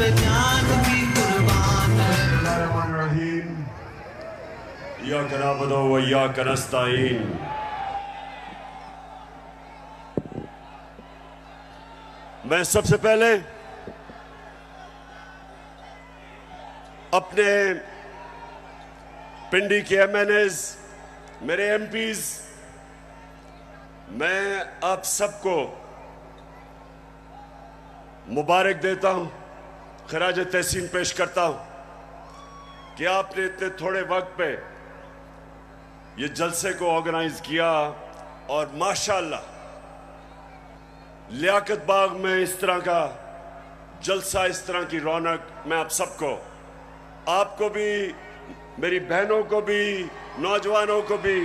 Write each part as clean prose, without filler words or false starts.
पे जान भी कुर्बान है। इय्याका नअबुदु व इय्याका नस्तईन। मैं सबसे पहले अपने पिंडी के एमएनएज, मेरे एमपीज, मैं आप सबको मुबारक देता हूं, खराज तहसीन पेश करता हूं कि आपने इतने थोड़े वक्त पे ये जलसे को ऑर्गेनाइज किया और माशाअल्लाह लियाकत बाग में इस तरह का जलसा, इस तरह की रौनक, मैं आप सबको, आपको भी, मेरी बहनों को भी, नौजवानों को भी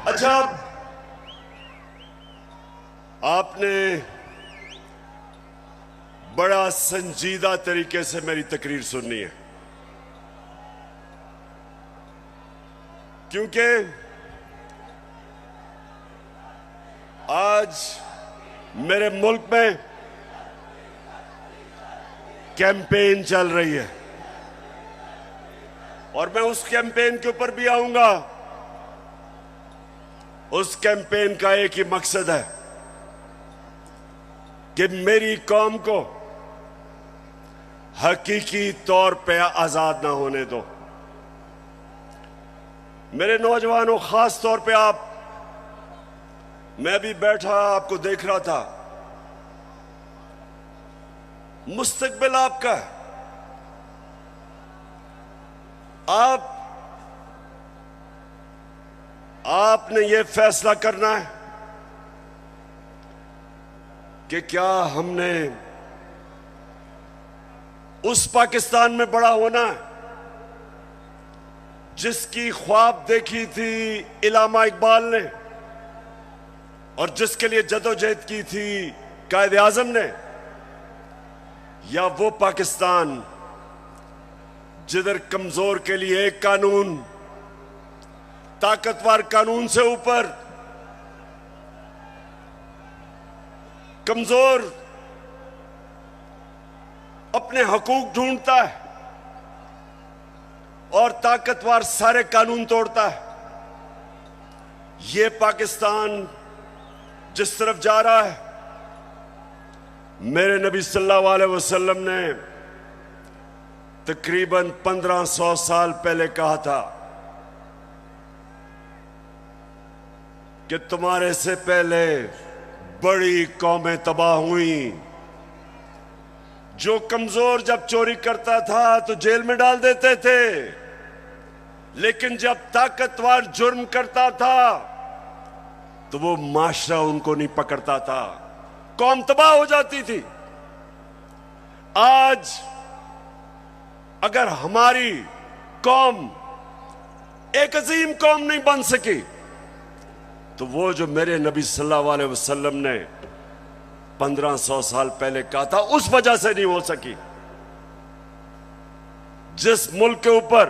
अच्छा, आपने बड़ा संजीदा तरीके से मेरी तकरीर सुननी है, क्योंकि आज मेरे मुल्क में कैंपेन चल रही है और मैं उस कैंपेन के ऊपर भी आऊंगा। उस कैंपेन का एक ही मकसद है कि मेरी कौम को हकीकी तौर पे आजाद ना होने दो। मेरे नौजवानों, खास तौर पे आप, मैं भी बैठा आपको देख रहा था, मुस्तकबिल आपका है। आपने ये फैसला करना है कि क्या हमने उस पाकिस्तान में बड़ा होना है जिसकी ख्वाब देखी थी इल्लामा इकबाल ने और जिसके लिए जदोजहद की थी कायदे आजम ने, या वो पाकिस्तान जिधर कमजोर के लिए एक कानून, ताकतवर कानून से ऊपर कमजोर अपने हकूक ढूंढता है और ताकतवर सारे कानून तोड़ता है। ये पाकिस्तान जिस तरफ जा रहा है, मेरे नबी सल्लल्लाहु अलैहि वसल्लम ने तकरीबन 1500 साल पहले कहा था कि तुम्हारे से पहले बड़ी कौमें तबाह हुई। जो कमजोर जब चोरी करता था तो जेल में डाल देते थे, लेकिन जब ताकतवर जुर्म करता था तो वो माशरा उनको नहीं पकड़ता था, कौम तबाह हो जाती थी। आज अगर हमारी कौम एक अजीम कौम नहीं बन सकी तो वो जो मेरे नबी सल्लल्लाहु अलैहि वसल्लम ने 1500 साल पहले कहा था, उस वजह से नहीं हो सकी। जिस मुल्क के ऊपर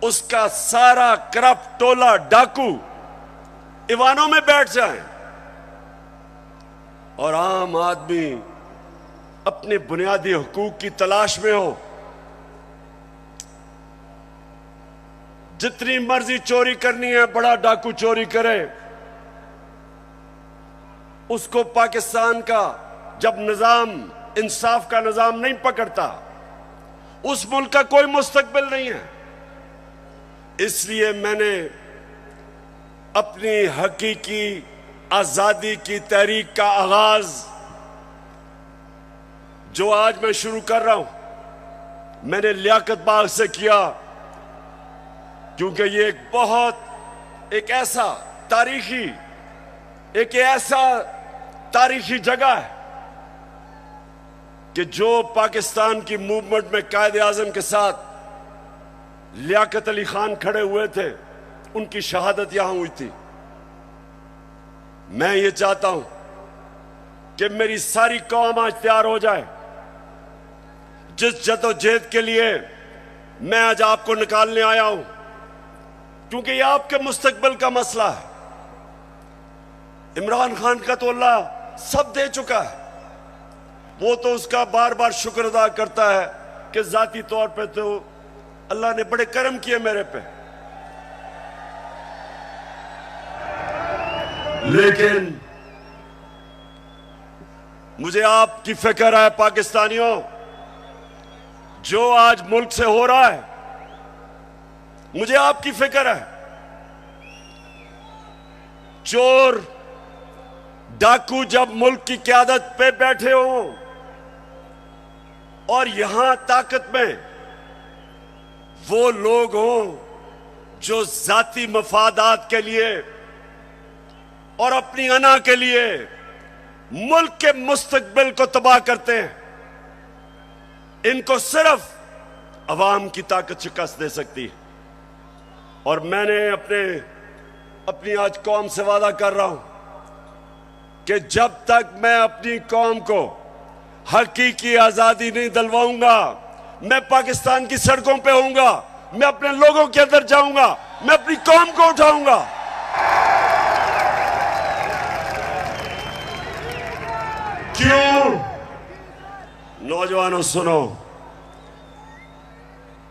उसका सारा करप्ट टोला डाकू ईवानों में बैठ जाए और आम आदमी अपने बुनियादी हुकूक की तलाश में हो, जितनी मर्जी चोरी करनी है बड़ा डाकू चोरी करे, उसको पाकिस्तान का जब निजाम, इंसाफ का निजाम नहीं पकड़ता, उस मुल्क का कोई मुस्तकबिल नहीं है। इसलिए मैंने अपनी हकीकी आजादी की तहरीक का आगाज जो आज मैं शुरू कर रहा हूं, मैंने लियाकत बाग से किया, क्योंकि ये एक ऐसा तारीखी जगह है कि जो पाकिस्तान की मूवमेंट में कायदे आजम के साथ लियाकत अली खान खड़े हुए थे, उनकी शहादत यहां हुई थी। मैं ये चाहता हूं कि मेरी सारी कौम आज तैयार हो जाए। जिस जदोजहद के लिए मैं आज आपको निकालने आया हूं, क्योंकि ये आपके मुस्तकबिल का मसला है। इमरान खान का तो अल्लाह सब दे चुका है। वो तो उसका बार बार शुक्र अदा करता है कि जाती तौर पे तो अल्लाह ने बड़े करम किए मेरे पे। लेकिन मुझे आपकी फिक्र है पाकिस्तानियों, जो आज मुल्क से हो रहा है, मुझे आपकी फिक्र है। चोर डाकू जब मुल्क की क्यादत पे बैठे हों और यहां ताकत में वो लोग हों जो जाती मफादात के लिए और अपनी अना के लिए मुल्क के मुस्तकबिल को तबाह करते हैं, इनको सिर्फ अवाम की ताकत शिकस्त दे सकती है। और मैंने अपनी आज कौम से वादा कर रहा हूं कि जब तक मैं अपनी कौम को हकीकी आजादी नहीं दिलवाऊंगा, मैं पाकिस्तान की सड़कों पे होऊंगा, मैं अपने लोगों के अंदर जाऊंगा, मैं अपनी कौम को उठाऊंगा। क्यों? नौजवानों सुनो,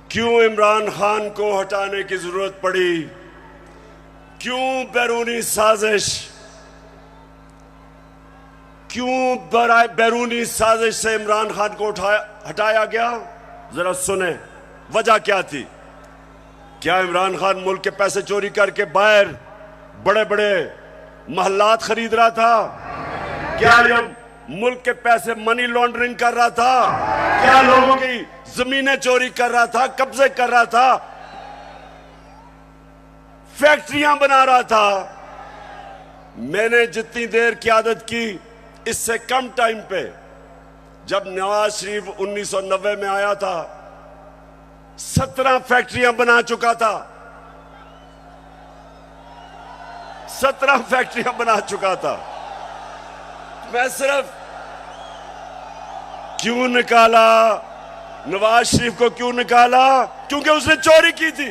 क्यों इमरान खान को हटाने की जरूरत पड़ी? क्यों बैरूनी साजिश, क्यों बैरूनी साजिश से इमरान खान को हटाया गया? जरा सुने वजह क्या थी। क्या इमरान खान मुल्क के पैसे चोरी करके बाहर बड़े बड़े महल्लात खरीद रहा था? क्या ये मुल्क के पैसे मनी लॉन्ड्रिंग कर रहा था? क्या लोगों की जमीनें चोरी कर रहा था, कब्जे कर रहा था, फैक्ट्रियां बना रहा था? मैंने जितनी देर क़यादत की, इससे कम टाइम पे, जब नवाज शरीफ 1990 में आया था, 17 फैक्ट्रियां बना चुका था। 17 फैक्ट्रियां बना चुका था। मैं सिर्फ क्यों निकाला नवाज शरीफ को? क्यों निकाला? क्योंकि उसने चोरी की थी।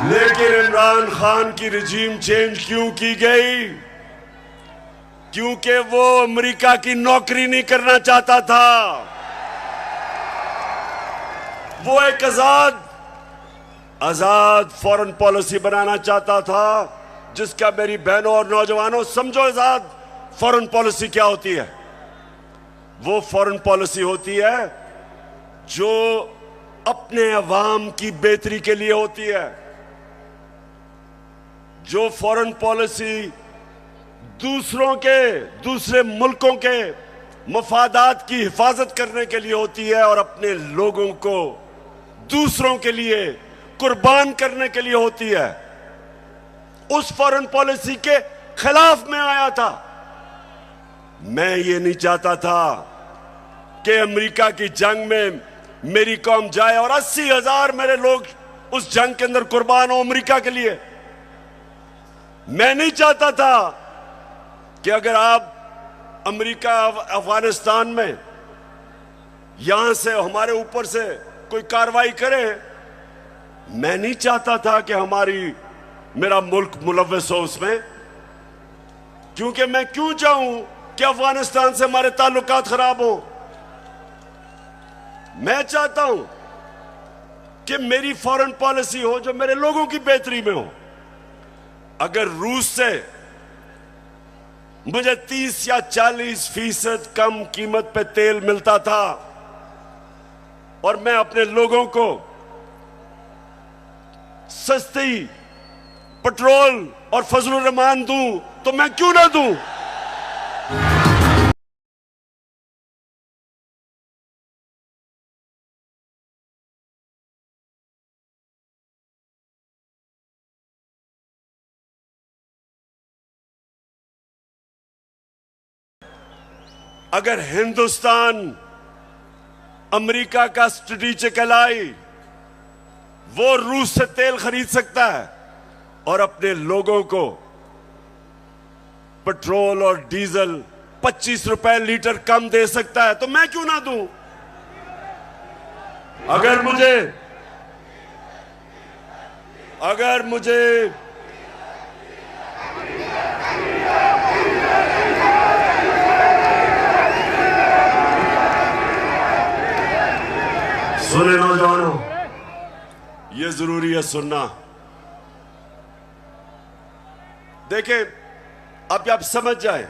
लेकिन इमरान खान की रिजीम चेंज क्यों की गई? क्योंकि वो अमेरिका की नौकरी नहीं करना चाहता था। वो एक आजाद फॉरेन पॉलिसी बनाना चाहता था, जिसका मेरी बहनों और नौजवानों समझो आजाद फॉरेन पॉलिसी क्या होती है। वो फॉरेन पॉलिसी होती है जो अपने अवाम की बेहतरी के लिए होती है। जो फॉरेन पॉलिसी दूसरे मुल्कों के मफादात की हिफाजत करने के लिए होती है और अपने लोगों को दूसरों के लिए कुर्बान करने के लिए होती है, उस फॉरेन पॉलिसी के खिलाफ में आया था। मैं ये नहीं चाहता था कि अमेरिका की जंग में मेरी कौम जाए और 80,000 मेरे लोग उस जंग के अंदर कुर्बान हो अमेरिका के लिए। मैं नहीं चाहता था कि अगर आप अमेरिका अफगानिस्तान में यहां से हमारे ऊपर से कोई कार्रवाई करे, मैं नहीं चाहता था कि मेरा मुल्क मुलव्वस हो उसमें। क्योंकि मैं क्यों चाहूं कि अफगानिस्तान से हमारे ताल्लुकात खराब हो? मैं चाहता हूं कि मेरी फॉरेन पॉलिसी हो जो मेरे लोगों की बेहतरी में हो। अगर रूस से मुझे 30 या 40% कम कीमत पे तेल मिलता था और मैं अपने लोगों को सस्ती पेट्रोल और फजलुर रहमान दूं, तो मैं क्यों ना दूं? अगर हिंदुस्तान अमेरिका का स्ट्रेटेजिक एलाई, वो रूस से तेल खरीद सकता है और अपने लोगों को पेट्रोल और डीजल 25 रुपए लीटर कम दे सकता है, तो मैं क्यों ना दूं? सुने नौजवानों, ये जरूरी है सुनना। देखें, अब आप समझ जाए,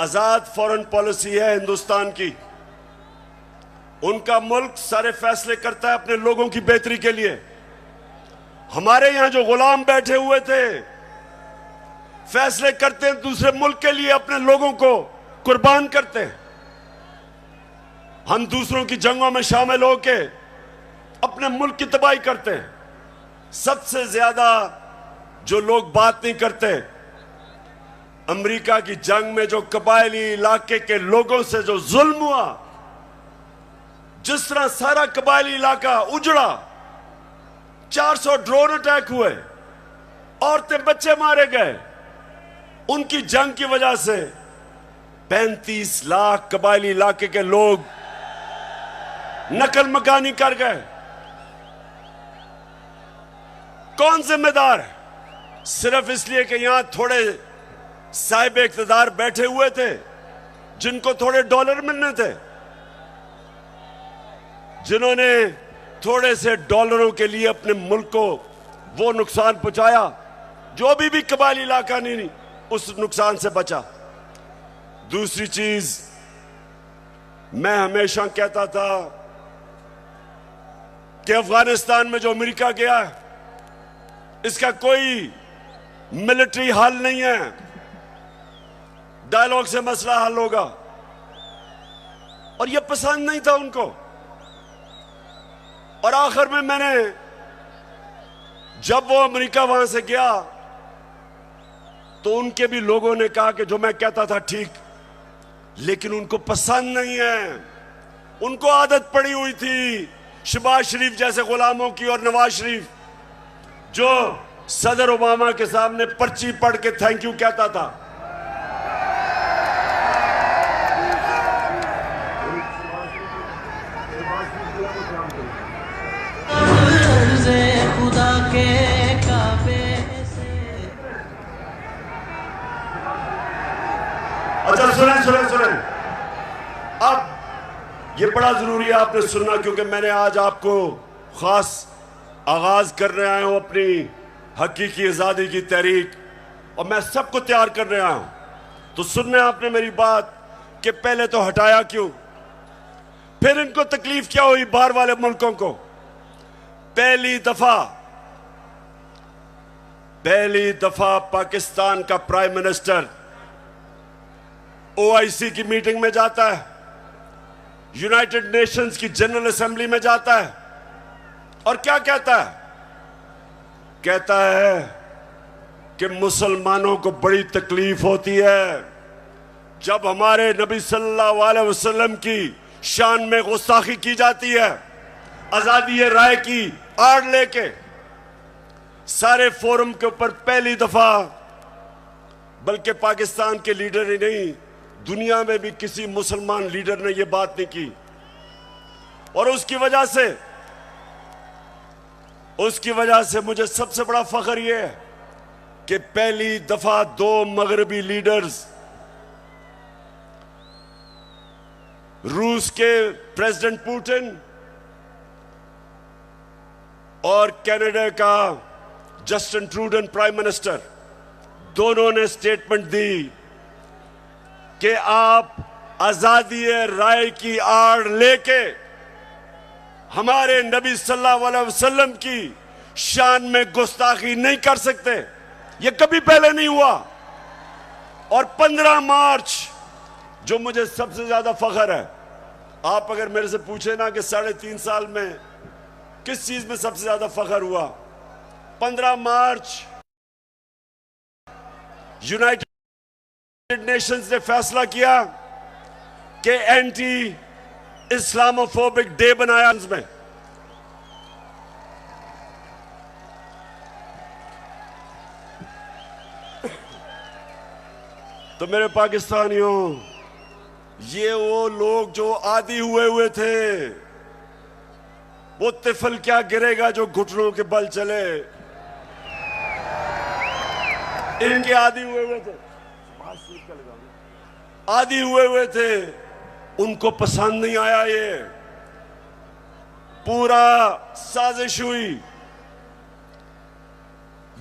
आजाद फॉरेन पॉलिसी है हिंदुस्तान की। उनका मुल्क सारे फैसले करता है अपने लोगों की बेहतरी के लिए। हमारे यहां जो गुलाम बैठे हुए थे, फैसले करते हैं दूसरे मुल्क के लिए, अपने लोगों को कुर्बान करते हैं। हम दूसरों की जंगों में शामिल होके अपने मुल्क की तबाही करते हैं। सबसे ज्यादा जो लोग बात नहीं करते, अमेरिका की जंग में जो कबायली इलाके के लोगों से जो जुल्म हुआ, जिस तरह सारा कबायली इलाका उजड़ा, 400 ड्रोन अटैक हुए, औरतें बच्चे मारे गए, उनकी जंग की वजह से 35 लाख कबायली इलाके के लोग नकल मकानी कर गए। कौन जिम्मेदार है? सिर्फ इसलिए कि यहां थोड़े साहिब इख्तिदार बैठे हुए थे जिनको थोड़े डॉलर मिलने थे, जिन्होंने थोड़े से डॉलरों के लिए अपने मुल्क को वो नुकसान पहुंचाया जो अभी भी कबायली इलाका नहीं उस नुकसान से बचा। दूसरी चीज, मैं हमेशा कहता था कि अफगानिस्तान में जो अमेरिका गया है, इसका कोई मिलिट्री हल नहीं है, डायलॉग से मसला हल होगा। और यह पसंद नहीं था उनको। और आखिर में मैंने, जब वो अमेरिका वहां से गया, तो उनके भी लोगों ने कहा कि जो मैं कहता था ठीक, लेकिन उनको पसंद नहीं है। उनको आदत पड़ी हुई थी शहबाज शरीफ जैसे गुलामों की, और नवाज शरीफ जो सदर ओबामा के सामने पर्ची पढ़ के थैंक यू कहता था। खुदा के काबे से। अच्छा सुने, अब ये बड़ा जरूरी है आपने सुनना, क्योंकि मैंने आज आपको खास आगाज करने आया हूं अपनी हकीकी आजादी की तहरीक, और मैं सबको तैयार करने आया हूं। तो सुनने आपने मेरी बात कि पहले तो हटाया क्यों, फिर इनको तकलीफ क्या हुई बाहर वाले मुल्कों को। पहली दफा पाकिस्तान का प्राइम मिनिस्टर ओआईसी की मीटिंग में जाता है, यूनाइटेड नेशंस की जनरल असेंबली में जाता है, और क्या कहता है? कहता है कि मुसलमानों को बड़ी तकलीफ होती है जब हमारे नबी सल्लल्लाहु अलैहि वसल्लम की शान में गुस्ताखी की जाती है। आजादी राय की आड़ लेके सारे फोरम के ऊपर पहली दफा, बल्कि पाकिस्तान के लीडर ही नहीं, दुनिया में भी किसी मुसलमान लीडर ने यह बात नहीं की। और उसकी वजह से मुझे सबसे बड़ा फख्र यह है कि पहली दफा 2 मगरबी लीडर्स, रूस के प्रेसिडेंट पुतिन और कनाडा का जस्टिन ट्रूडो प्राइम मिनिस्टर, दोनों ने स्टेटमेंट दी कि आप आजादी राय की आड़ लेके हमारे नबी सल्लल्लाहु अलैहि वसल्लम की शान में गुस्ताखी नहीं कर सकते। यह कभी पहले नहीं हुआ। और 15 मार्च, जो मुझे सबसे ज्यादा फख्र है, आप अगर मेरे से पूछे ना कि 3.5 साल में किस चीज में सबसे ज्यादा फख्र हुआ, 15 मार्च यूनाइटेड नेशंस ने फैसला किया कि एंटी इस्लामोफोबिक डे बनाया में। तो मेरे पाकिस्तानियों, ये वो लोग जो आदी हुए थे, वो तिफल क्या गिरेगा जो घुटनों के बल चले, इनके आदी हुए थे, आदी हुए थे, उनको पसंद नहीं आया ये। पूरा साजिश हुई।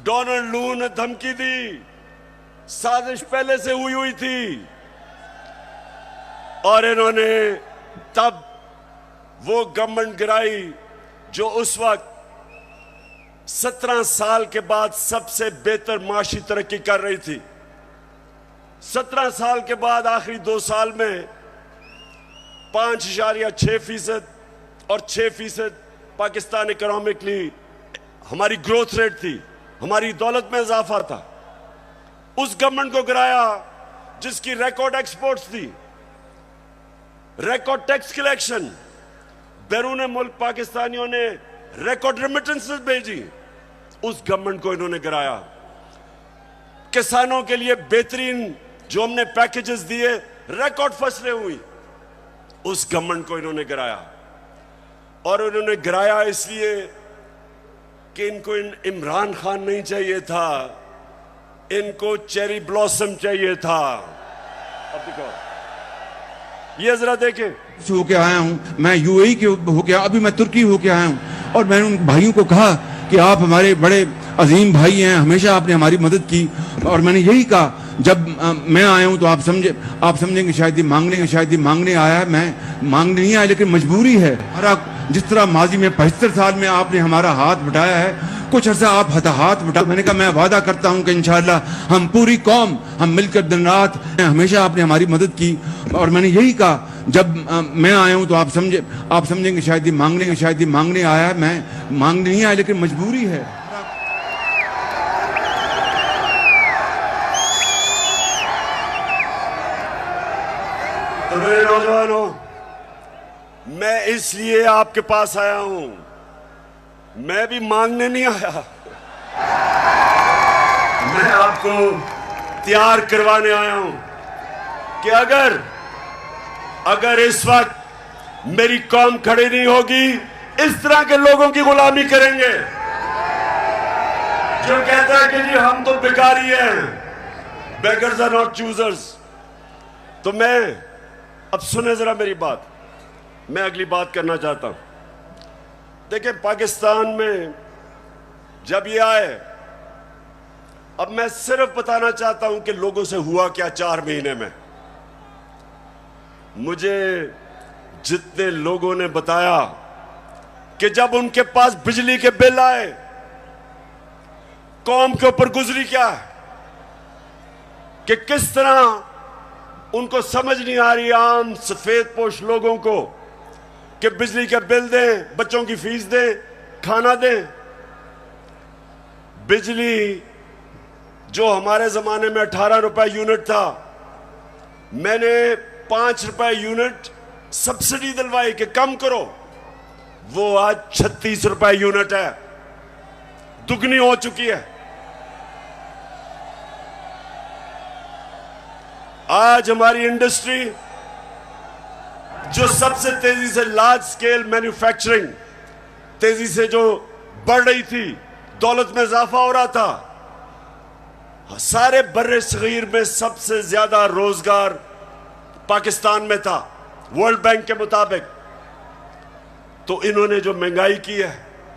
डोनाल्ड लू ने धमकी दी, साजिश पहले से हुई थी, और इन्होंने तब वो गवर्नमेंट गिराई जो उस वक्त 17 साल के बाद सबसे बेहतर माशी तरक्की कर रही थी। 17 साल के बाद आखिरी 2 साल में 5.6% और 6% पाकिस्तान इकोनॉमिकली हमारी ग्रोथ रेट थी, हमारी दौलत में इजाफा था। उस गवर्नमेंट को गिराया जिसकी रिकॉर्ड एक्सपोर्ट्स थी, रिकॉर्ड टैक्स कलेक्शन, बैरून मुल्क पाकिस्तानियों ने रिकॉर्ड रेमिटेंसेस भेजी। उस गवर्नमेंट को इन्होंने गिराया। किसानों के लिए बेहतरीन जो हमने पैकेजेस दिए, रिकॉर्ड फसलें हुई, उस गवर्नमेंट को इन्होंने गिराया। और उन्होंने गिराया इसलिए कि इनको इमरान खान नहीं चाहिए था, इनको चेरी ब्लॉसम चाहिए था। अब देखो, ये जरा देखें, होके आया हूं मैं, यूएई के होके, अभी मैं तुर्की होके आया हूं, और मैंने उन भाइयों को कहा कि आप हमारे बड़े अजीम भाई हैं, हमेशा आपने हमारी मदद की। और मैंने यही कहा, जब मैं आया हूं तो आप समझेंगे शायद ये मांगने आया है। मैं मांगने नहीं आया, लेकिन मजबूरी है। हमारा जिस तरह माजी में 75 साल में आपने हमारा हाथ बटाया है, कुछ अर्सा आप हाथ बटा। मैंने कहा मैं वादा करता हूं कि इंशाअल्लाह हम पूरी कौम, हम मिलकर दिन रात, हमेशा आपने हमारी मदद की। और मैंने यही कहा, जब मैं आया हूं तो आप समझेंगे शायद ये मांगने आया है। मैं मांगने नहीं आया, लेकिन मजबूरी है। तो मेरे नौजवानों, मैं इसलिए आपके पास आया हूं, मैं भी मांगने नहीं आया, मैं आपको तैयार करवाने आया हूं कि अगर इस वक्त मेरी कौम खड़ी नहीं होगी, इस तरह के लोगों की गुलामी करेंगे जो कहता है कि जी हम तो भिखारी हैं, बेगर्स आर नॉट चूजर्स। तो मैं, अब सुने जरा मेरी बात, मैं अगली बात करना चाहता हूं। देखिए, पाकिस्तान में जब ये आए, अब मैं सिर्फ बताना चाहता हूं कि लोगों से हुआ क्या 4 महीने में। मुझे जितने लोगों ने बताया कि जब उनके पास बिजली के बिल आए, कौम के ऊपर गुजरी क्या है, कि किस तरह उनको समझ नहीं आ रही, आम सफेद पोश लोगों को, कि बिजली के बिल दें, बच्चों की फीस दें, खाना दें। बिजली जो हमारे जमाने में 18 रुपए यूनिट था, मैंने 5 रुपए यूनिट सब्सिडी दिलवाई कि कम करो, वो आज 36 रुपए यूनिट है, दुगनी हो चुकी है। आज हमारी इंडस्ट्री जो सबसे तेजी से लार्ज स्केल मैन्युफैक्चरिंग तेजी से जो बढ़ रही थी, दौलत में इजाफा हो रहा था, सारे बर्रे सगीर में सबसे ज्यादा रोजगार पाकिस्तान में था वर्ल्ड बैंक के मुताबिक। तो इन्होंने जो महंगाई की है,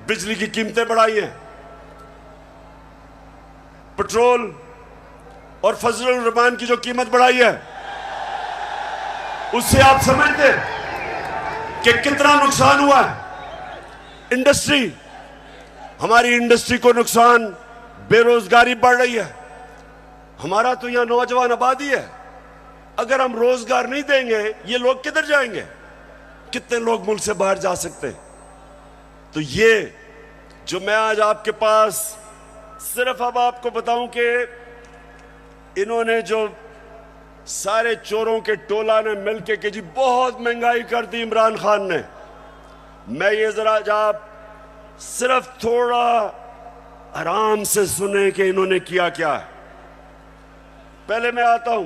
बिजली की कीमतें बढ़ाई हैं, पेट्रोल और फजलुर रहमान की जो कीमत बढ़ाई है, उससे आप समझते कि कितना नुकसान हुआ है इंडस्ट्री, हमारी इंडस्ट्री को नुकसान, बेरोजगारी बढ़ रही है। हमारा तो यहां नौजवान आबादी है, अगर हम रोजगार नहीं देंगे ये लोग किधर जाएंगे? कितने लोग मुल्क से बाहर जा सकते हैं? तो ये जो मैं आज आपके पास सिर्फ अब आपको बताऊं कि इन्होंने जो सारे चोरों के टोला ने मिलके कि जी बहुत महंगाई कर दी इमरान खान ने, मैं ये जरा आप सिर्फ थोड़ा आराम से सुने कि इन्होंने किया क्या है। पहले मैं आता हूं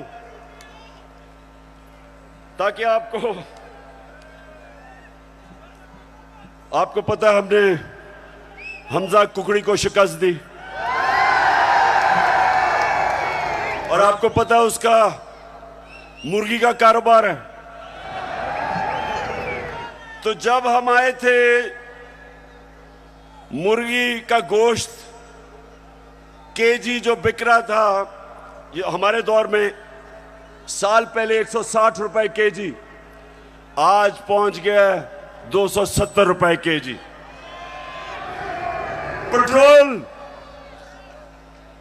ताकि आपको पता है हमने हमजा कुकड़ी को शिकस्त दी, और आपको पता है उसका मुर्गी का कारोबार है। तो जब हम आए थे मुर्गी का गोश्त केजी जो बिक रहा था, ये हमारे दौर में साल पहले 160 रुपए केजी, आज पहुंच गया 270 रुपए केजी। पेट्रोल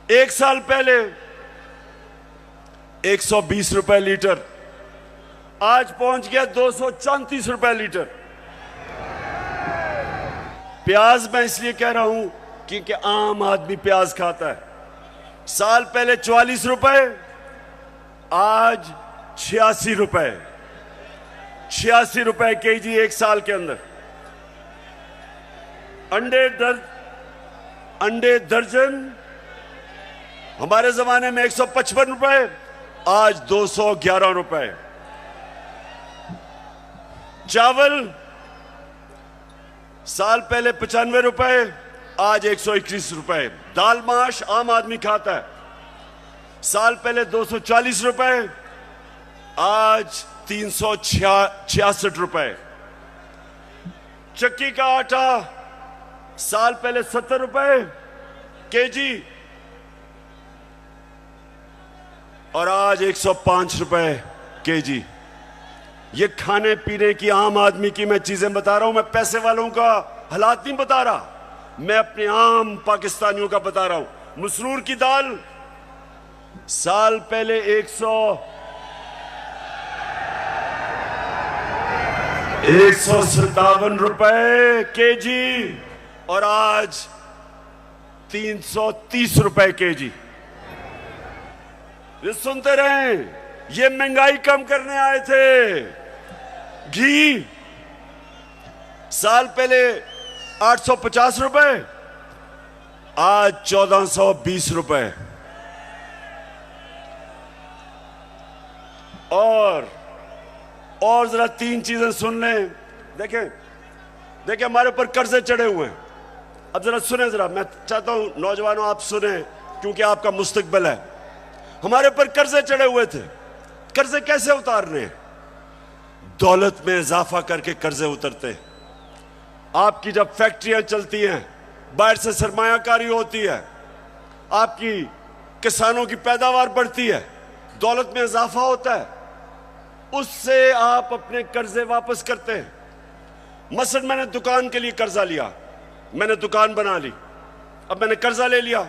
एक साल पहले 120 रुपए लीटर, आज पहुंच गया 234 रुपए लीटर। प्याज मैं इसलिए कह रहा हूं क्योंकि आम आदमी प्याज खाता है। साल पहले 44 रुपए, आज 86 रुपए, 86 रुपए केजी एक साल के अंदर। अंडे दर्जन हमारे जमाने में 155 रुपए, आज 211 रुपए। चावल साल पहले 95 रुपए, आज 121 रुपए। दाल माश आम आदमी खाता है, साल पहले 240 रुपए, आज 366 रुपए। चक्की का आटा साल पहले 70 रुपए केजी, और आज 105 रुपए केजी। ये खाने पीने की आम आदमी की मैं चीजें बता रहा हूं, मैं पैसे वालों का हालात नहीं बता रहा, मैं अपने आम पाकिस्तानियों का बता रहा हूं। मसरूर की दाल साल पहले 157 रुपए केजी, और आज 330 रुपए केजी। ये सुनते रहे, ये महंगाई कम करने आए थे। घी साल पहले 850 रुपए, आज 1420 रुपए। और जरा तीन चीजें सुन लें। देखें हमारे ऊपर कर्जे चढ़े हुए हैं। अब जरा सुने, जरा मैं चाहता हूं नौजवानों आप सुने, क्योंकि आपका मुस्तकबिल है। हमारे ऊपर कर्जे चढ़े हुए थे। कर्जे कैसे उतारने हैं? दौलत में इजाफा करके कर्जे उतरते हैं। आपकी जब फैक्ट्रियां चलती हैं, बाहर से सरमायाकारी होती है, आपकी किसानों की पैदावार बढ़ती है, दौलत में इजाफा होता है, उससे आप अपने कर्जे वापस करते हैं। मसलन मैंने दुकान के लिए कर्जा लिया, मैंने दुकान बना ली, अब मैंने कर्जा ले लिया।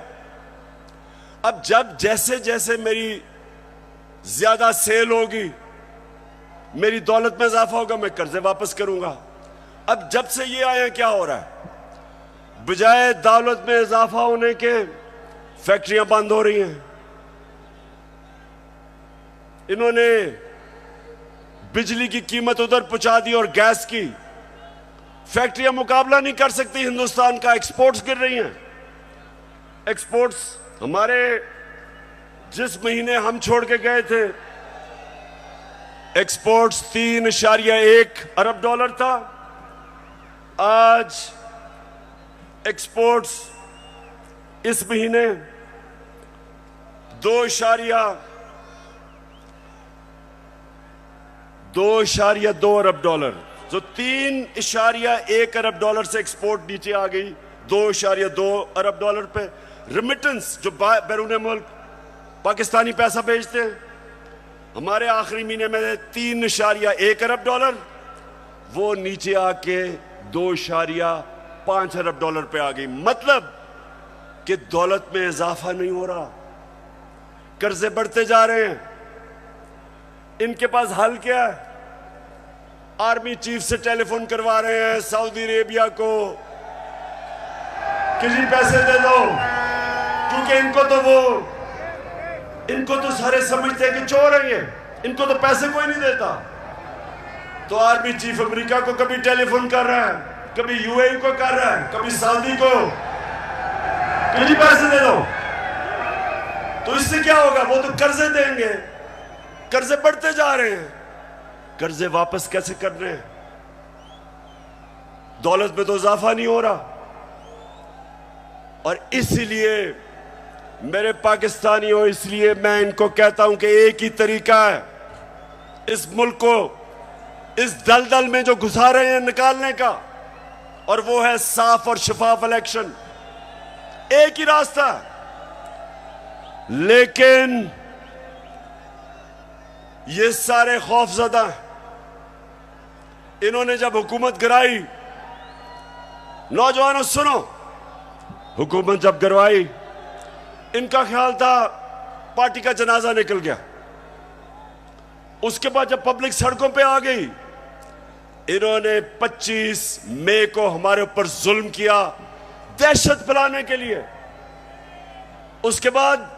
अब जब जैसे जैसे मेरी ज्यादा सेल होगी, मेरी दौलत में इजाफा होगा, मैं कर्जे वापस करूंगा। अब जब से ये आया, क्या हो रहा है? बजाय दौलत में इजाफा होने के फैक्ट्रियां बंद हो रही हैं। इन्होंने बिजली की कीमत उधर पहुंचा दी और गैस की। फैक्ट्रियां मुकाबला नहीं कर सकती हिंदुस्तान का, एक्सपोर्ट्स गिर रही हैं। एक्सपोर्ट्स हमारे जिस महीने हम छोड़ के गए थे, एक्सपोर्ट्स 3.1 अरब डॉलर था, आज एक्सपोर्ट्स इस महीने 2.2 अरब डॉलर, जो 3.1 अरब डॉलर से एक्सपोर्ट नीचे आ गई 2.2 अरब डॉलर पे। रिमिटेंस जो बैरून मुल्क पाकिस्तानी पैसा भेजते हैं, हमारे आखिरी महीने में 3.1 अरब डॉलर, वो नीचे आके 2.5 अरब डॉलर पे आ गई। मतलब कि दौलत में इजाफा नहीं हो रहा, कर्जे बढ़ते जा रहे हैं। इनके पास हल क्या है? आर्मी चीफ से टेलीफोन करवा रहे हैं सऊदी अरेबिया को कि जी पैसे दे दो, क्योंकि इनको तो सारे समझते हैं कि चोर है ये, इनको तो पैसे कोई नहीं देता। तो आर्मी चीफ अमेरिका को कभी टेलीफोन कर रहा है, कभी यूएई को कर रहा है, कभी सऊदी को कि जी पैसे दे दो। तो इससे क्या होगा? वो तो कर्जे देंगे, कर्जे बढ़ते जा रहे हैं। कर्जे वापस कैसे कर रहे हैं? दौलत में तो इजाफा नहीं हो रहा। और इसलिए मेरे पाकिस्तानियों, इसलिए मैं इनको कहता हूं कि एक ही तरीका है इस मुल्क को इस दलदल में जो घुसा रहे हैं निकालने का, और वो है साफ और शफाफ इलेक्शन। एक ही रास्ता। लेकिन ये सारे खौफजदा, इन्होंने जब हुकूमत गिराई, नौजवानों सुनो, हुकूमत जब गिरवाई, इनका ख्याल था पार्टी का जनाजा निकल गया। उसके बाद जब पब्लिक सड़कों पे आ गई, इन्होंने 25 मई को हमारे ऊपर जुल्म किया दहशत फैलाने के लिए। उसके बाद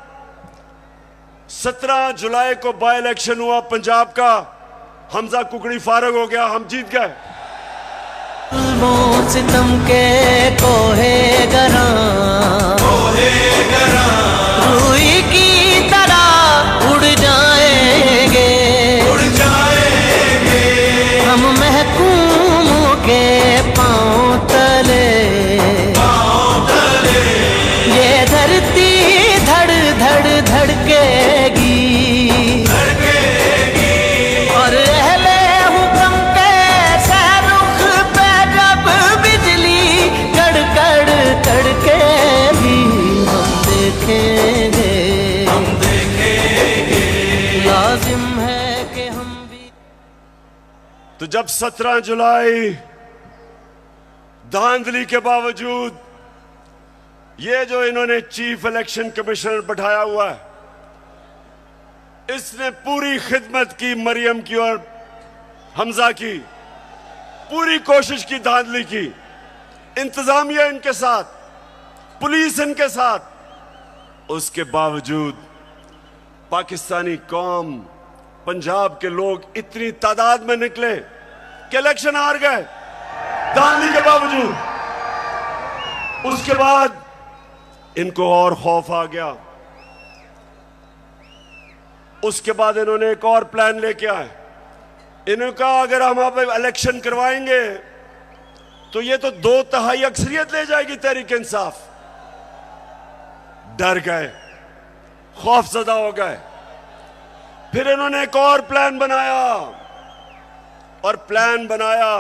17 जुलाई को बाई इलेक्शन हुआ पंजाब का, हमजा कुकड़ी फारग हो गया, हम जीत गए। सितम के कोहे गरा रूई की तरह उड़ जाएंगे हम महकूमों के पांव तले। ये धरती धड़ धड़ धड़केगी और अहले हुक्म के सहरुख पे जब बिजली कड़कड़ कड़केगी हम देखेंगे लाजिम है कि हम भी। तो जब 17 जुलाई धांधली के बावजूद ये जो इन्होंने चीफ इलेक्शन कमिश्नर बैठाया हुआ है, इसने पूरी खिदमत की मरियम की और हमजा की, पूरी कोशिश की, धांधली की, इंतजामिया इनके साथ, पुलिस इनके साथ। उसके बावजूद पाकिस्तानी कौम, पंजाब के लोग इतनी तादाद में निकले कि इलेक्शन हार गए धांधली के बावजूद। उसके बाद इनको और खौफ आ गया। उसके बाद इन्होंने एक और प्लान लेके आए। इन्होंने कहा अगर हम अब इलेक्शन करवाएंगे तो ये तो 2/3 अक्सरियत ले जाएगी तहरीक इंसाफ। डर गए, खौफजदा हो गए। फिर इन्होंने एक और प्लान बनाया, और प्लान बनाया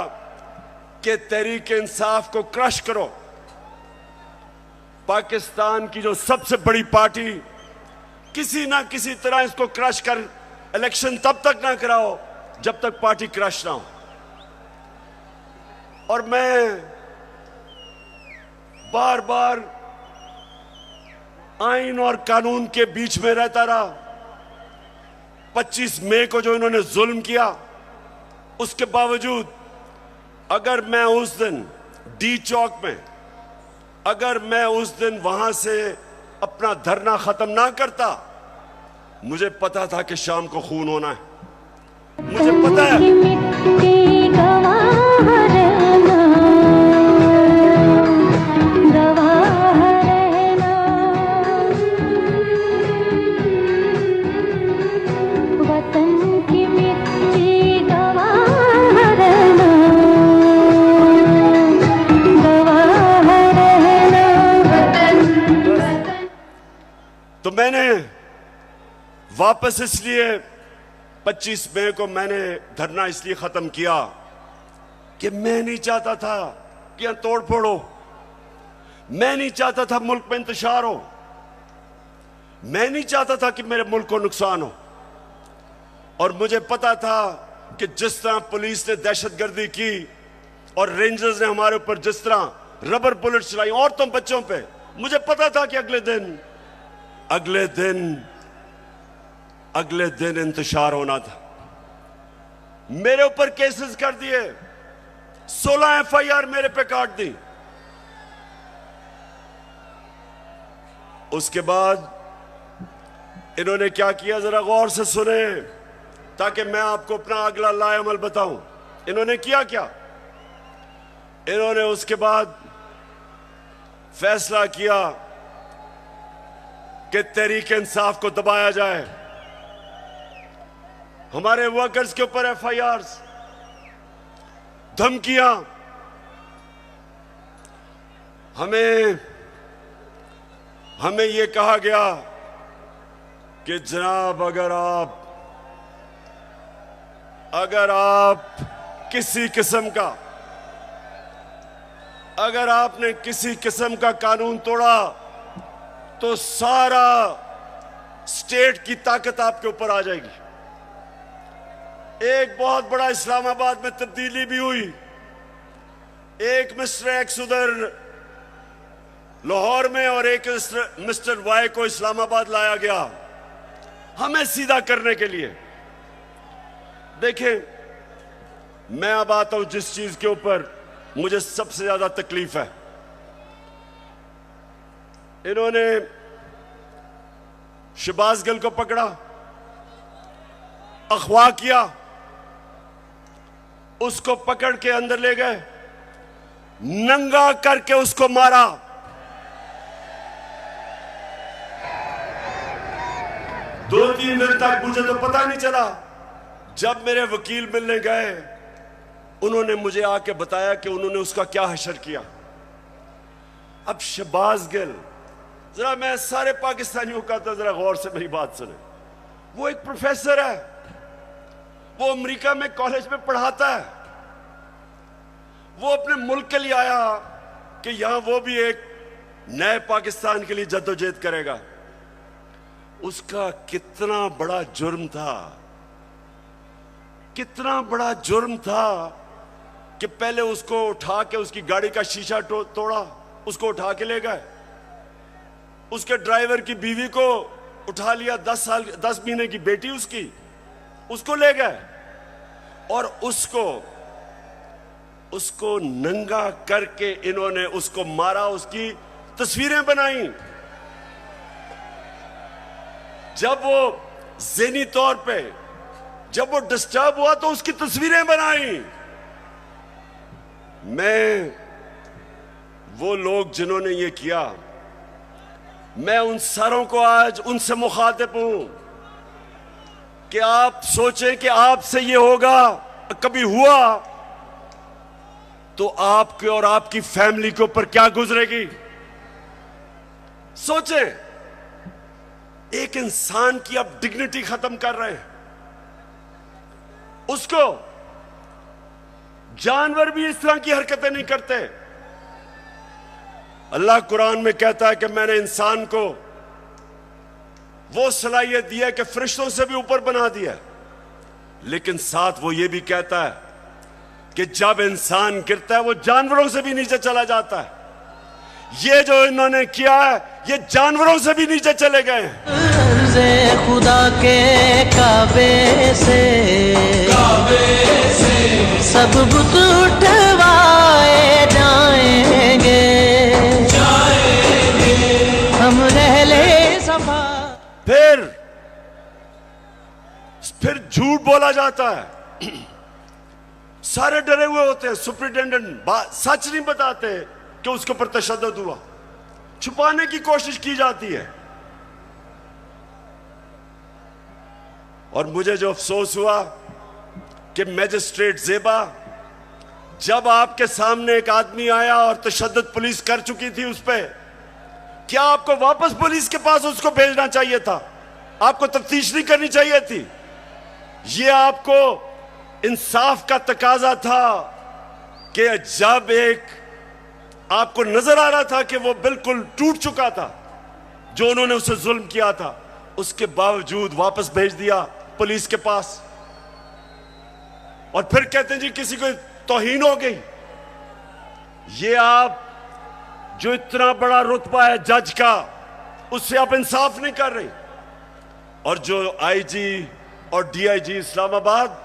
कि तहरीक इंसाफ को क्रश करो। पाकिस्तान की जो सबसे बड़ी पार्टी, किसी ना किसी तरह इसको क्रश कर इलेक्शन तब तक ना कराओ जब तक पार्टी क्रश ना हो। और मैं बार बार आइन और कानून के बीच में रहता रहा। 25 मई को जो इन्होंने जुल्म किया, उसके बावजूद अगर मैं उस दिन डी चौक में, अगर मैं उस दिन वहां से अपना धरना खत्म ना करता, मुझे पता था कि शाम को खून होना है। मुझे पता है तो मैंने वापस इसलिए 25 मई को मैंने धरना इसलिए खत्म किया कि मैं नहीं चाहता था कि यहां तोड़ फोड़ हो, मैं नहीं चाहता था मुल्क में इंतशार हो, मैं नहीं चाहता था कि मेरे मुल्क को नुकसान हो। और मुझे पता था कि जिस तरह पुलिस ने दहशतगर्दी की और रेंजर्स ने हमारे ऊपर जिस तरह रबर बुलेट चलाई औरतों बच्चों पे, मुझे पता था कि अगले दिन इंतशार होना था। मेरे ऊपर केसेस कर दिए, 16 FIR मेरे पे काट दी। उसके बाद इन्होंने क्या किया, जरा गौर से सुने ताकि मैं आपको अपना अगला लाएअमल बताऊं। इन्होंने किया क्या? इन्होंने उसके बाद फैसला किया कि तहरीक इंसाफ को दबाया जाए। हमारे वर्कर्स के ऊपर FIRs, धमकियां, हमें यह कहा गया कि जनाब अगर आप किसी किस्म का अगर आपने किसी किस्म का कानून तोड़ा तो सारा स्टेट की ताकत आपके ऊपर आ जाएगी। एक बहुत बड़ा इस्लामाबाद में तब्दीली भी हुई। एक मिस्टर एक्स उधर लाहौर में और एक मिस्टर वाई को इस्लामाबाद लाया गया हमें सीधा करने के लिए। देखें, मैं अब आता हूं जिस चीज के ऊपर मुझे सबसे ज्यादा तकलीफ है। इन्होंने शहबाज गिल को पकड़ा, अगवा किया, उसको पकड़ के अंदर ले गए, नंगा करके उसको मारा। दो तीन दिन तक मुझे तो पता नहीं चला। जब मेरे वकील मिलने गए, उन्होंने मुझे आके बताया कि उन्होंने उसका क्या हशर किया। अब शहबाज गिल, जरा मैं सारे पाकिस्तानियों का तो जरा गौर से मेरी बात सुने। वो एक प्रोफेसर है, वो अमेरिका में कॉलेज में पढ़ाता है। वो अपने मुल्क के लिए आया कि यहां वो भी एक नए पाकिस्तान के लिए जद्दोजहद करेगा। उसका कितना बड़ा जुर्म था, कितना बड़ा जुर्म था कि पहले उसको उठा के उसकी गाड़ी का शीशा तोड़ा, उसको उठा के ले गए। उसके ड्राइवर की बीवी को उठा लिया, 10 महीने की बेटी उसको ले गए और उसको नंगा करके इन्होंने उसको मारा, उसकी तस्वीरें बनाई। जब वो ज़हनी तौर पे जब वो डिस्टर्ब हुआ तो उसकी तस्वीरें बनाई। मैं वो लोग जिन्होंने ये किया, मैं उन सारों को आज उनसे मुखातिब हूं कि आप सोचें कि आपसे ये होगा, कभी हुआ तो आपके और आपकी फैमिली के ऊपर क्या गुजरेगी। सोचें, एक इंसान की आप डिग्निटी खत्म कर रहे हैं। उसको जानवर भी इस तरह की हरकतें नहीं करते। अल्लाह कुरान में कहता है कि मैंने इंसान को वो सलाहियत दी है कि फरिश्तों से भी ऊपर बना दिया, लेकिन साथ वो ये भी कहता है कि जब इंसान गिरता है वो जानवरों से भी नीचे चला जाता है। ये जो इन्होंने किया है, ये जानवरों से भी नीचे चले गए हैं। खुदा के काबे से सब बुत उठवाए जाएंगे, हम रहले सफा। फिर झूठ बोला जाता है। सारे डरे हुए होते हैं। सुपरिटेंडेंट सच नहीं बताते कि उसके ऊपर तशद्दुद हुआ, छुपाने की कोशिश की जाती है। और मुझे जो अफसोस हुआ कि मैजिस्ट्रेट ज़ेबा, जब आपके सामने एक आदमी आया और तशद्दुद पुलिस कर चुकी थी उस पर, क्या आपको वापस पुलिस के पास उसको भेजना चाहिए था? आपको तफ्तीश नहीं करनी चाहिए थी? यह आपको इंसाफ का तकाजा था कि जब एक आपको नजर आ रहा था कि वो बिल्कुल टूट चुका था, जो उन्होंने उसे जुल्म किया था, उसके बावजूद वापस भेज दिया पुलिस के पास। और फिर कहते हैं जी किसी को तौहीन हो गई। ये आप जो इतना बड़ा रुतबा है जज का, उससे आप इंसाफ नहीं कर रहे। और जो आईजी और डीआईजी इस्लामाबाद,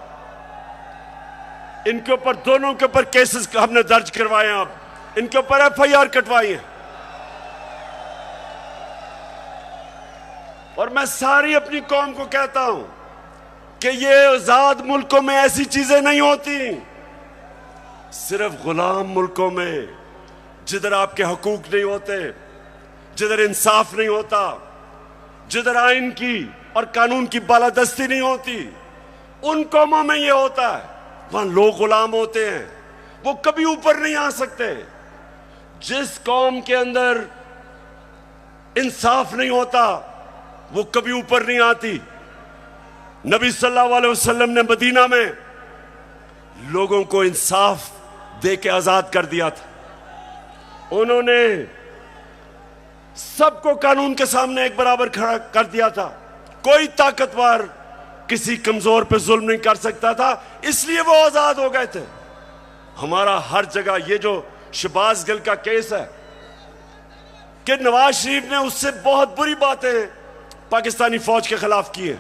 इनके ऊपर, दोनों के ऊपर केसेस हमने दर्ज करवाए हैं, आप इनके ऊपर एफआईआर कटवाई है। और मैं सारी अपनी कौम को कहता हूं कि ये आजाद मुल्कों में ऐसी चीजें नहीं होती। सिर्फ गुलाम मुल्कों में, जिधर आपके हकूक नहीं होते, जिधर इंसाफ नहीं होता, जिधर आइन की और कानून की बालादस्ती नहीं होती, उन कौमों में यह होता है। वहां लोग गुलाम होते हैं, वो कभी ऊपर नहीं आ सकते। जिस कौम के अंदर इंसाफ नहीं होता, वो कभी ऊपर नहीं आती। नबी सल्लल्लाहु अलैहि वसल्लम ने मदीना में लोगों को इंसाफ दे के आजाद कर दिया था। उन्होंने सबको कानून के सामने एक बराबर खड़ा कर दिया था। कोई ताकतवर किसी कमजोर पे जुल्म नहीं कर सकता था, इसलिए वो आजाद हो गए थे। हमारा हर जगह ये जो शहबाज गिल का केस है कि नवाज शरीफ ने उससे बहुत बुरी बातें पाकिस्तानी फौज के खिलाफ की है।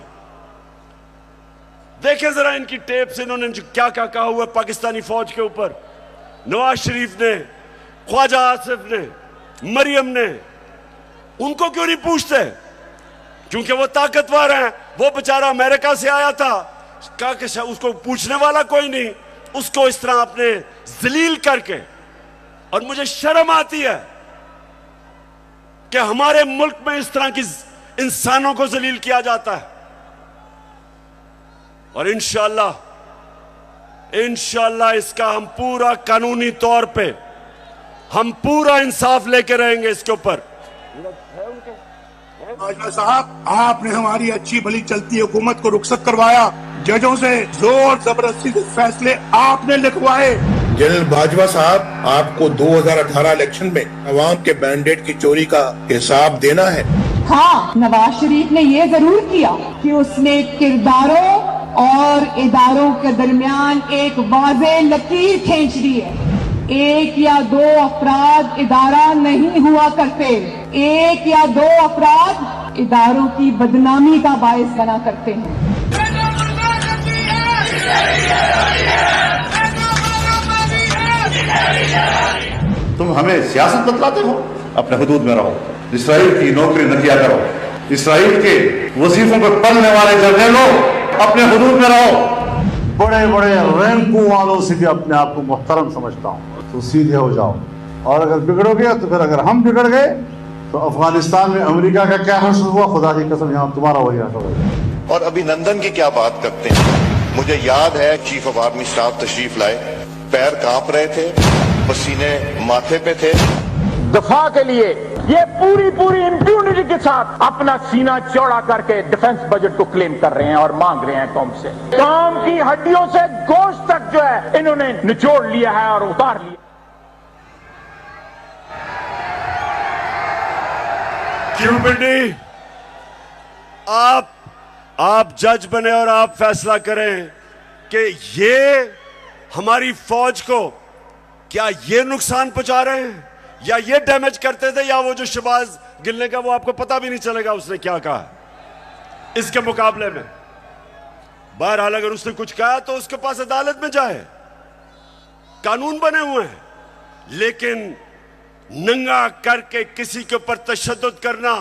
देखें जरा इनकी टेप से इन्होंने क्या क्या कहा हुआ पाकिस्तानी फौज के ऊपर। नवाज शरीफ ने, ख्वाजा आसिफ ने, मरियम ने, उनको क्यों नहीं पूछते? क्योंकि वो ताकतवर हैं। वो बेचारा अमेरिका से आया था, कहा कि उसको पूछने वाला कोई नहीं, उसको इस तरह आपने जलील करके। और मुझे शर्म आती है कि हमारे मुल्क में इस तरह की इंसानों को जलील किया जाता है। और इंशाअल्लाह इसका हम पूरा कानूनी तौर पे हम पूरा इंसाफ लेके रहेंगे इसके ऊपर। बाजवा साहब, आपने हमारी अच्छी भली चलती हुकूमत को रुखसत करवाया, जजों से जोर जबरदस्ती से फैसले आपने लिखवाए। जनरल बाजवा साहब, आपको 2018 इलेक्शन में अवाम के मैंडेट की चोरी का हिसाब देना है। हाँ, नवाज शरीफ ने ये जरूर किया कि उसने किरदारों और इदारों के दरमियान एक वाज़ेह लकीर खींच दी है। एक या दो अफराद इदारा नहीं हुआ करते, एक या दो अफराद इदारों की बदनामी का बायस बना करते हैं। तुम हमें सियासत बतलाते हो, अपने हुदूद में रहो। इसराइल की नौकरी न किया करो। इसराइल के वजीफों पर पलने वाले जर्नलों, अपने हुदूद में रहो। बड़े बड़े रैंकों वालों से भी अपने आप को मुहतरम समझता हूँ, तो सीधे हो जाओ। और अगर बिगड़ोगे तो फिर अगर हम बिगड़ गए तो अफगानिस्तान में अमेरिका का क्या हश्र हुआ, खुदा की कसम यहाँ तुम्हारा वही हश्र होगा। और अभिनंदन की क्या बात करते हैं। मुझे याद है चीफ ऑफ आर्मी स्टाफ तशरीफ लाए, पैर कांप रहे थे, पसीने माथे पे थे। दफा के लिए ये पूरी इंप्यूनिटी के साथ अपना सीना चौड़ा करके डिफेंस बजट को क्लेम कर रहे हैं और मांग रहे हैं कौम से। कौम की हड्डियों से गोश्त तक जो है इन्होंने निचोड़ लिया है और उतार लिया। क्यों पिंडी, आप जज बने और आप फैसला करें कि ये हमारी फौज को क्या ये नुकसान पहुंचा रहे हैं या ये डैमेज करते थे, या वो जो शहबाज गिल ने का वो आपको पता भी नहीं चलेगा उसने क्या कहा इसके मुकाबले में। बहरहाल अगर उसने कुछ कहा तो उसके पास अदालत में जाए, कानून बने हुए हैं। लेकिन नंगा करके किसी के ऊपर तशद्दुद करना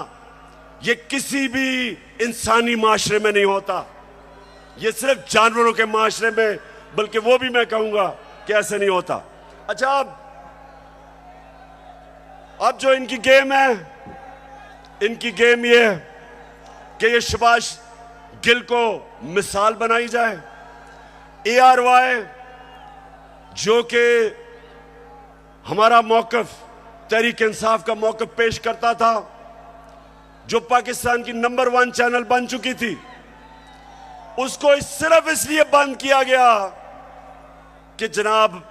ये किसी भी इंसानी माशरे में नहीं होता। ये सिर्फ जानवरों के माशरे में, बल्कि वो भी मैं कहूंगा कि ऐसे नहीं होता। अच्छा, अब जो इनकी गेम है, इनकी गेम ये है कि ये शहबाज गिल को मिसाल बनाई जाए। ARY जो कि हमारा मौकफ, तहरीक इंसाफ का मौकफ पेश करता था, जो पाकिस्तान की नंबर 1 चैनल बन चुकी थी, उसको सिर्फ इसलिए बंद किया गया कि जनाब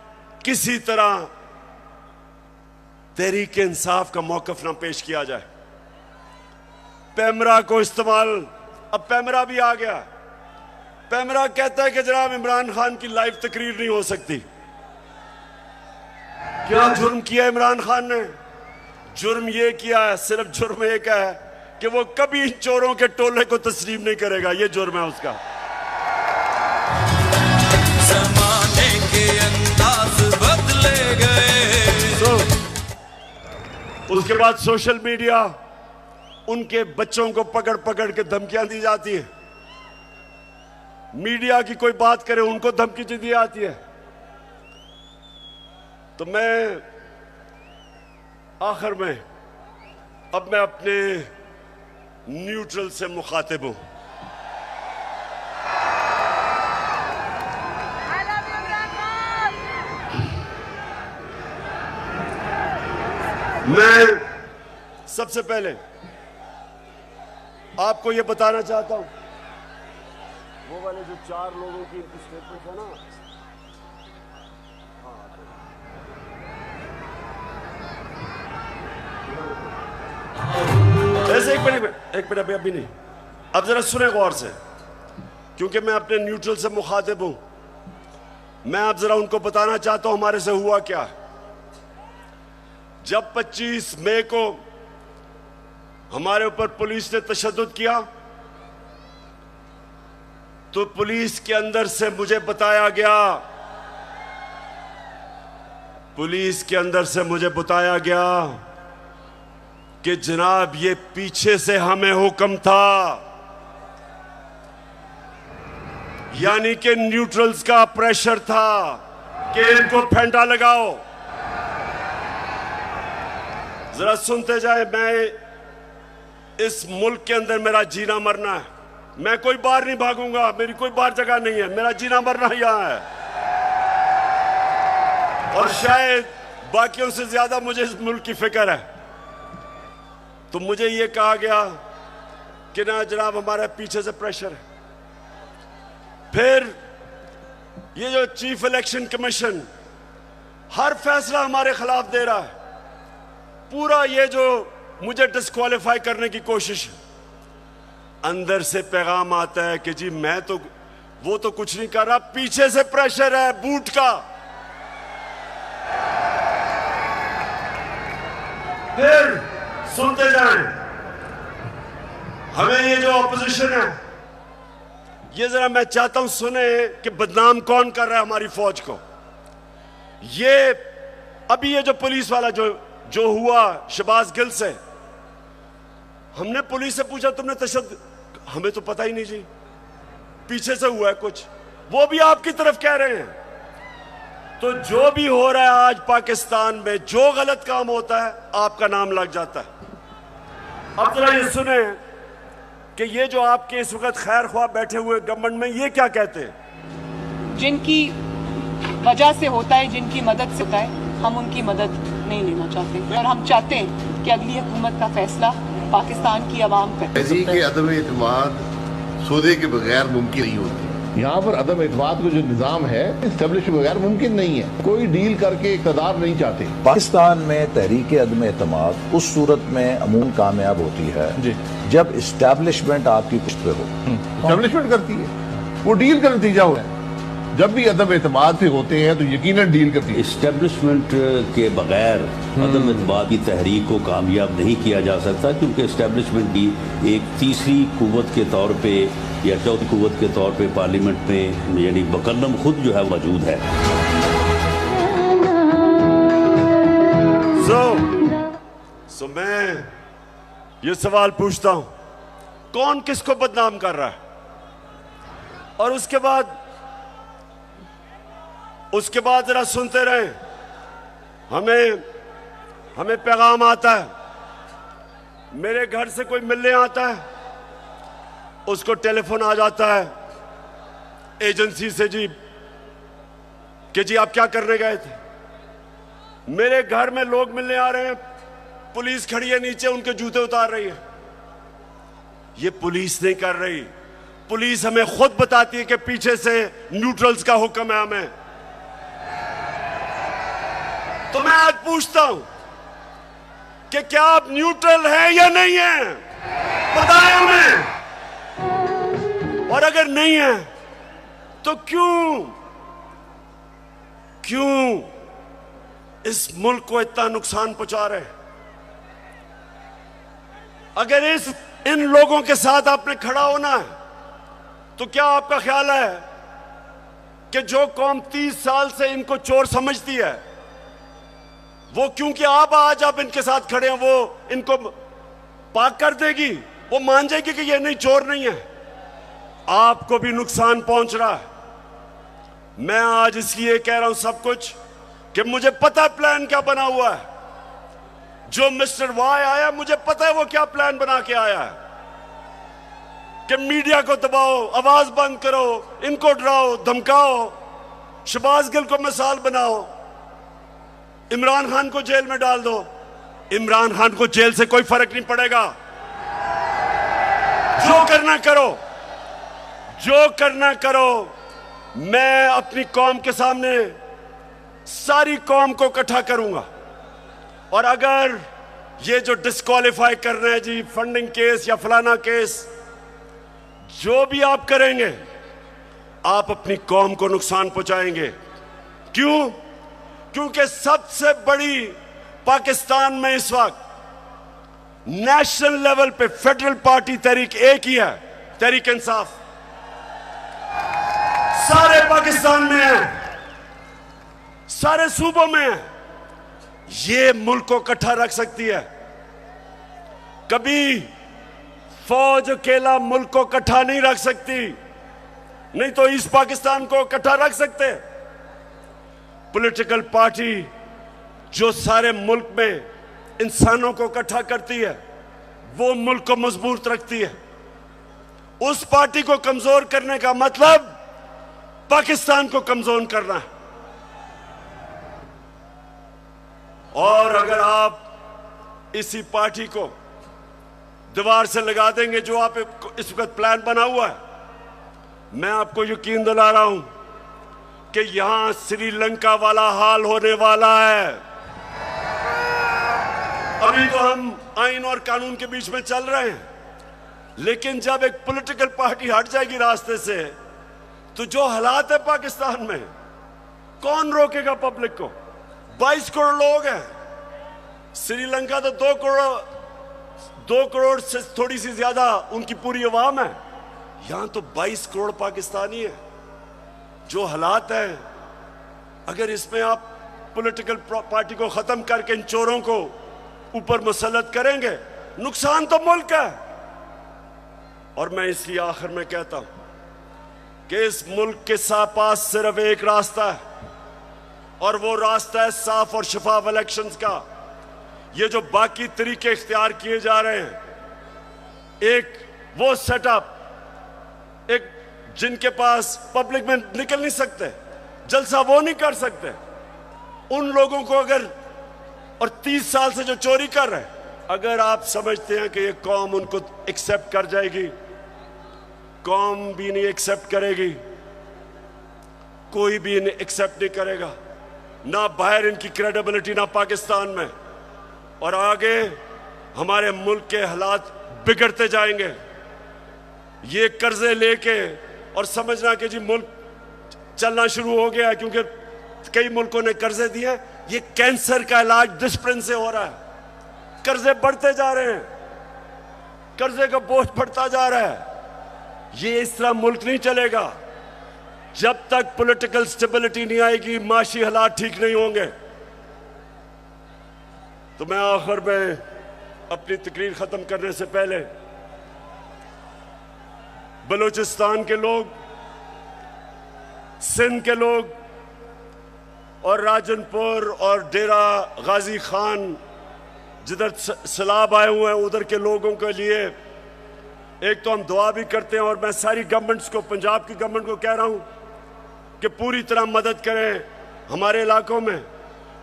किसी तरह तहरीक इंसाफ का मौकफ ना पेश किया जाए। पैमरा को इस्तेमाल, अब पैमरा भी आ गया। पैमरा कहता है कि जनाब इमरान खान की लाइव तकरीर नहीं हो सकती। क्या जुर्म किया इमरान खान ने? जुर्म ये किया है, सिर्फ जुर्म एक है कि वो कभी इन चोरों के टोले को तस्लीम नहीं करेगा। ये जुर्म है उसका। ज़माने के अंदाज बदले गए। उसके बाद सोशल मीडिया, उनके बच्चों को पकड़ पकड़ के धमकियां दी जाती है। मीडिया की कोई बात करे उनको धमकी दी जाती है। तो मैं आखिर में अब मैं अपने न्यूट्रल से मुखातिब हूं। मैं सबसे पहले आपको यह बताना चाहता हूं, वो वाले जो 4 लोगों की इनकी स्टेटमेंट है ना, एक मिनट अभी नहीं। अब जरा सुने गौर से, क्योंकि मैं अपने न्यूट्रल से मुखातिब हूं। मैं अब जरा उनको बताना चाहता हूं हमारे से हुआ क्या। जब 25 मई को हमारे ऊपर पुलिस ने तशद्दुद किया, तो पुलिस के अंदर से मुझे बताया गया कि जनाब ये पीछे से हमें हुक्म था, यानी कि न्यूट्रल्स का प्रेशर था कि इनको फेंटा लगाओ। जरा सुनते जाए, मैं इस मुल्क के अंदर मेरा जीना मरना है। मैं कोई बाहर नहीं भागूंगा, मेरी कोई बाहर जगह नहीं है, मेरा जीना मरना यहां है। और शायद बाकियों से ज्यादा मुझे इस मुल्क की फिक्र है। तो मुझे यह कहा गया कि ना जनाब हमारे पीछे से प्रेशर है। फिर ये जो चीफ इलेक्शन कमीशन हर फैसला हमारे खिलाफ दे रहा है, पूरा ये जो मुझे डिस्क्वालीफाई करने की कोशिश है, अंदर से पैगाम आता है कि जी मैं तो वो तो कुछ नहीं कर रहा, पीछे से प्रेशर है बूट का। फिर सुनते जाएं, हमें ये जो ऑपोजिशन है, ये जरा मैं चाहता हूं सुने कि बदनाम कौन कर रहा है हमारी फौज को। ये अभी ये जो पुलिस वाला जो हुआ शहबाज गिल से, हमने पुलिस से पूछा तुमने तशद्दुद, हमें तो पता ही नहीं जी, पीछे से हुआ है कुछ, वो भी आपकी तरफ कह रहे हैं। तो जो भी हो रहा है आज पाकिस्तान में, जो गलत काम होता है आपका नाम लग जाता है। अब जरा ये सुने कि ये जो आपके इस वक्त खैर ख्वाह बैठे हुए गवर्नमेंट में, ये क्या कहते हैं। जिनकी वजह से होता है, जिनकी मदद से होता है, हम उनकी मदद नहीं लेना चाहते और हम चाहते हैं कि अगली हुकूमत का फैसला पाकिस्तान की आवाम करे। के अदम एतमाद सौदे के बगैर मुमकिन नहीं होती। यहाँ पर अदम एतमाद का जो निज़ाम है इस्टेब्लिश के बगैर मुमकिन नहीं है। कोई डील करके इक़्तिदार नहीं चाहते। पाकिस्तान में तहरीक अदम एतमाद उस सूरत में अमूमन कामयाब होती है जी, जब इस्टेब्लिशमेंट आपकी पुष्ट पे हो। इस्टेब्लिशमेंट करती है, वो डील का नतीजा हो है। जब भी अदम एतमाद से होते हैं तो यकीनन डील करती है। इस्टेब्लिशमेंट के बगैर अदम एतमाद की तहरीक को कामयाब नहीं किया जा सकता, क्योंकि इस्टेब्लिशमेंट की एक तीसरी कुव्वत के तौर पे या चौथी कुव्वत के तौर पे पार्लियामेंट में यानी मुकल्लम खुद जो है मौजूद है। सो मैं ये सवाल पूछता हूं, कौन किसको बदनाम कर रहा है। और उसके बाद जरा सुनते रहे, हमें पैगाम आता है, मेरे घर से कोई मिलने आता है, उसको टेलीफोन आ जाता है एजेंसी से जी कि जी आप क्या करने गए थे। मेरे घर में लोग मिलने आ रहे हैं, पुलिस खड़ी है नीचे, उनके जूते उतार रही है। ये पुलिस नहीं कर रही, पुलिस हमें खुद बताती है कि पीछे से न्यूट्रल्स का हुक्म है हमें। तो मैं आज पूछता हूं कि क्या आप न्यूट्रल हैं या नहीं हैं, बताएं हमें। और अगर नहीं है तो क्यों इस मुल्क को इतना नुकसान पहुंचा रहे हैं। अगर इन लोगों के साथ आपने खड़ा होना है, तो क्या आपका ख्याल है कि जो कौम 30 साल से इनको चोर समझती है, वो क्योंकि आज आप इनके साथ खड़े हैं, वो इनको पाक कर देगी, वो मान जाएगी कि ये नहीं, चोर नहीं है। आपको भी नुकसान पहुंच रहा है। मैं आज इसलिए कह रहा हूं सब कुछ कि मुझे पता है प्लान क्या बना हुआ है। जो मिस्टर वाई आया, मुझे पता है वो क्या प्लान बना के आया है कि मीडिया को दबाओ, आवाज बंद करो, इनको डराओ धमकाओ, शहबाज गिल को मिसाल बनाओ, इमरान खान को जेल में डाल दो। इमरान खान को जेल से कोई फर्क नहीं पड़ेगा। जो करना करो, जो करना करो। मैं अपनी कौम के सामने सारी कौम को इकट्ठा करूंगा, और अगर ये जो डिस्क्वालीफाई कर रहे हैं जी, फंडिंग केस या फलाना केस, जो भी आप करेंगे आप अपनी कौम को नुकसान पहुंचाएंगे। क्यों? क्योंकि सबसे बड़ी पाकिस्तान में इस वक्त नेशनल लेवल पे फेडरल पार्टी तहरीक एक ही है, तहरीक इंसाफ। सारे पाकिस्तान में है, सारे सूबों में है। ये मुल्क को इकट्ठा रख सकती है। कभी फौज अकेला मुल्क को इकट्ठा नहीं रख सकती, नहीं तो ईस्ट पाकिस्तान को इकट्ठा रख सकते। पॉलिटिकल पार्टी जो सारे मुल्क में इंसानों को इकट्ठा करती है, वो मुल्क को मजबूत रखती है। उस पार्टी को कमजोर करने का मतलब पाकिस्तान को कमजोर करना है। और अगर आप इसी पार्टी को दीवार से लगा देंगे, जो आप इस वक्त प्लान बना हुआ है, मैं आपको यकीन दिला रहा हूं कि यहां श्रीलंका वाला हाल होने वाला है। अभी तो हम आइन और कानून के बीच में चल रहे हैं, लेकिन जब एक पॉलिटिकल पार्टी हट जाएगी रास्ते से, तो जो हालात है पाकिस्तान में, कौन रोकेगा पब्लिक को? 22 करोड़ लोग हैं। श्रीलंका तो 2 करोड़ से थोड़ी सी ज्यादा उनकी पूरी आवाम है। यहां तो 22 करोड़ पाकिस्तानी है। जो हालात हैं, अगर इसमें आप पॉलिटिकल पार्टी को खत्म करके इन चोरों को ऊपर मुसल्लत करेंगे, नुकसान तो मुल्क है। और मैं इसलिए आखिर में कहता हूं कि इस मुल्क के पास सिर्फ एक रास्ता है, और वो रास्ता है साफ और शफाफ इलेक्शंस का। ये जो बाकी तरीके इख्तियार किए जा रहे हैं, एक वो सेटअप, एक जिनके पास पब्लिक में निकल नहीं सकते, जलसा वो नहीं कर सकते, उन लोगों को अगर, और 30 साल से जो चोरी कर रहे हैं, अगर आप समझते हैं कि ये कौम उनको एक्सेप्ट कर जाएगी, कौम भी नहीं एक्सेप्ट करेगी, कोई भी इन्हें एक्सेप्ट नहीं करेगा, ना बाहर इनकी क्रेडिबिलिटी, ना पाकिस्तान में। और आगे हमारे मुल्क के हालात बिगड़ते जाएंगे। ये कर्जे लेके और समझना कि जी मुल्क चलना शुरू हो गया, क्योंकि कई मुल्कों ने कर्जे दिए। ये कैंसर का इलाज डिसिप्लिन से हो रहा है। कर्जे बढ़ते जा रहे हैं, कर्जे का बोझ बढ़ता जा रहा है। ये इस तरह मुल्क नहीं चलेगा। जब तक पॉलिटिकल स्टेबिलिटी नहीं आएगी, माशी हालात ठीक नहीं होंगे। तो मैं आखिर में अपनी तकरीर खत्म करने से पहले बलूचिस्तान के लोग, सिंध के लोग और राजनपुर और डेरा गाजी खान जिधर सैलाब आए हुए हैं, उधर के लोगों के लिए एक तो हम दुआ भी करते हैं, और मैं सारी गवर्नमेंट्स को, पंजाब की गवर्नमेंट को कह रहा हूं कि पूरी तरह मदद करें हमारे इलाकों में।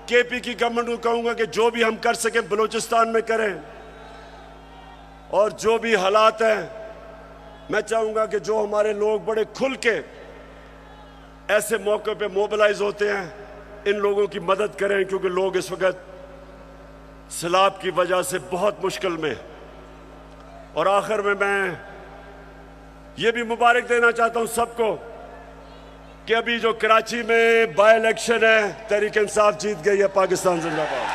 केपी की गवर्नमेंट को कहूंगा कि जो भी हम कर सकें बलूचिस्तान में करें, और जो भी हालात हैं, मैं चाहूंगा कि जो हमारे लोग बड़े खुल के ऐसे मौके पे मोबिलाइज होते हैं, इन लोगों की मदद करें, क्योंकि लोग इस वक्त सैलाब की वजह से बहुत मुश्किल में। और आखिर में मैं ये भी मुबारक देना चाहता हूं सबको कि अभी जो कराची में बाय इलेक्शन है, तहरीक इंसाफ जीत गई है। पाकिस्तान जिंदाबाद।